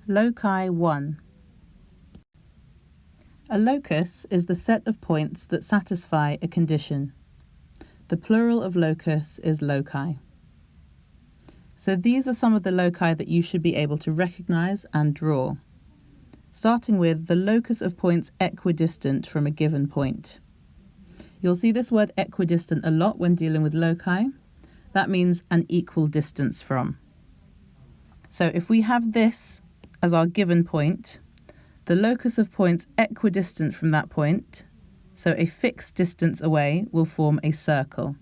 Loci 1. A locus is the set of points that satisfy a condition. The plural of locus is loci. So these are some of the loci that you should be able to recognize and draw, starting with the locus of points equidistant from a given point. You'll see this word equidistant a lot when dealing with loci. That means an equal distance from. So if we have this as our given point, the locus of points equidistant from that point, so a fixed distance away, will form a circle.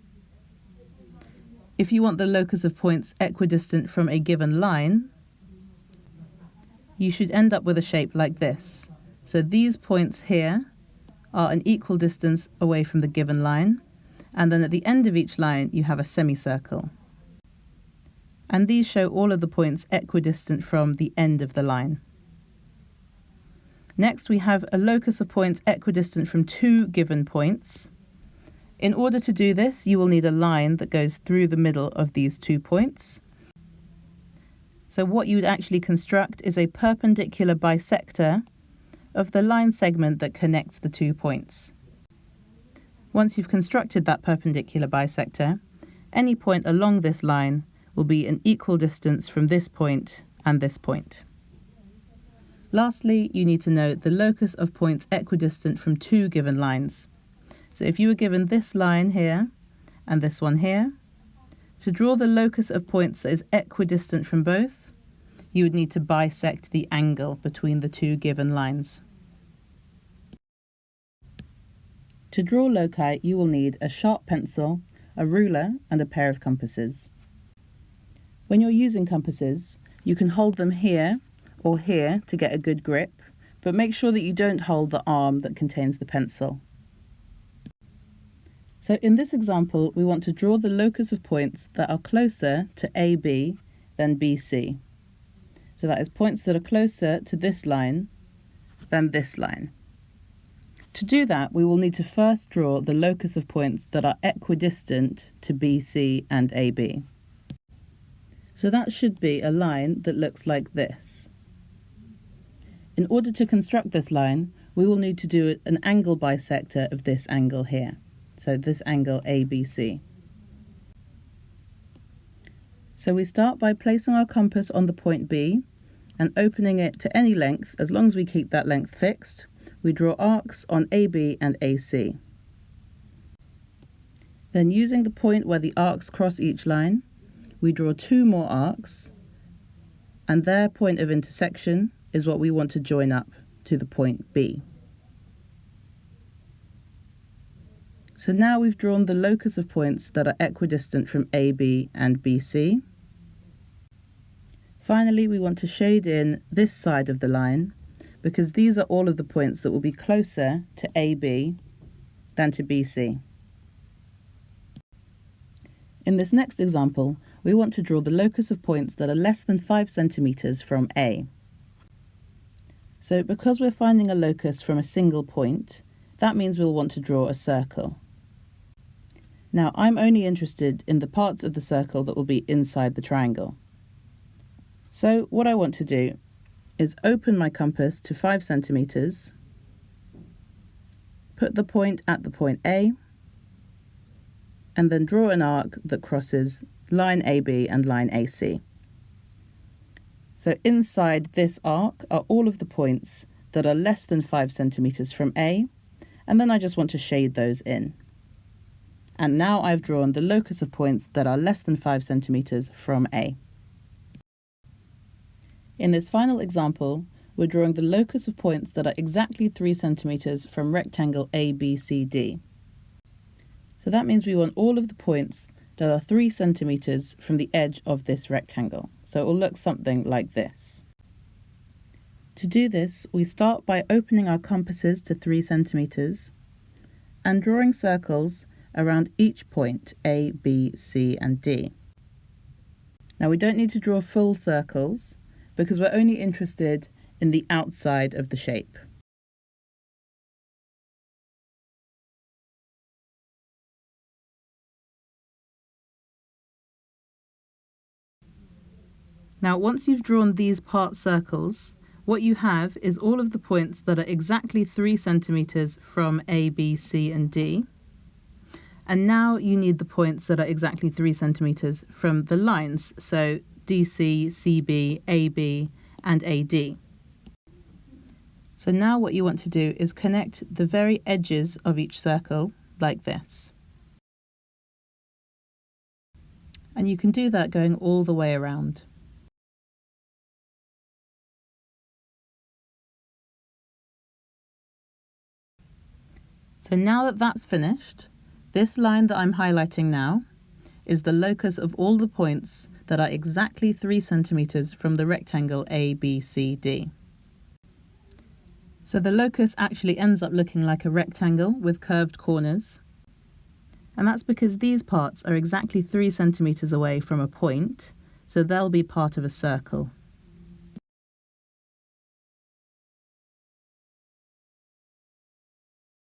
If you want the locus of points equidistant from a given line, you should end up with a shape like this. So these points here are an equal distance away from the given line, and then at the end of each line you have a semicircle. And these show all of the points equidistant from the end of the line. Next, we have a locus of points equidistant from two given points. In order to do this, you will need a line that goes through the middle of these 2 points. So what you would actually construct is a perpendicular bisector of the line segment that connects the 2 points. Once you've constructed that perpendicular bisector, any point along this line will be an equal distance from this point and this point. Lastly, you need to know the locus of points equidistant from two given lines. So if you were given this line here and this one here, to draw the locus of points that is equidistant from both, you would need to bisect the angle between the two given lines. To draw loci, you will need a sharp pencil, a ruler, and a pair of compasses. When you're using compasses, you can hold them here or here to get a good grip, but make sure that you don't hold the arm that contains the pencil. So in this example, we want to draw the locus of points that are closer to AB than BC. So that is points that are closer to this line than this line. To do that, we will need to first draw the locus of points that are equidistant to BC and AB. So that should be a line that looks like this. In order to construct this line, we will need to do an angle bisector of this angle here. So this angle ABC. So we start by placing our compass on the point B and opening it to any length. As long as we keep that length fixed, we draw arcs on AB and AC. Then using the point where the arcs cross each line, we draw 2 more arcs, and their point of intersection is what we want to join up to the point B. So now we've drawn the locus of points that are equidistant from AB and BC. Finally, we want to shade in this side of the line, because these are all of the points that will be closer to AB than to BC. In this next example, we want to draw the locus of points that are less than 5 centimeters from A. So because we're finding a locus from a single point, that means we'll want to draw a circle. Now, I'm only interested in the parts of the circle that will be inside the triangle. So what I want to do is open my compass to 5 centimeters, put the point at the point A, and then draw an arc that crosses line AB and line AC. So inside this arc are all of the points that are less than 5 centimeters from A, and then I just want to shade those in. And now I've drawn the locus of points that are less than 5 centimeters from A. In this final example, we're drawing the locus of points that are exactly 3 centimeters from rectangle ABCD. So that means we want all of the points that are 3 centimeters from the edge of this rectangle. So it will look something like this. To do this, we start by opening our compasses to 3 centimeters and drawing circles around each point A, B, C, and D. Now we don't need to draw full circles because we're only interested in the outside of the shape. Now, once you've drawn these part circles, what you have is all of the points that are exactly 3 centimeters from A, B, C, and D. And now you need the points that are exactly 3 centimeters from the lines, so DC, CB, AB, and AD. So now what you want to do is connect the very edges of each circle like this. And you can do that going all the way around. So now that that's finished, this line that I'm highlighting now is the locus of all the points that are exactly 3 centimeters from the rectangle ABCD. So the locus actually ends up looking like a rectangle with curved corners. And that's because these parts are exactly 3 centimeters away from a point, so they'll be part of a circle.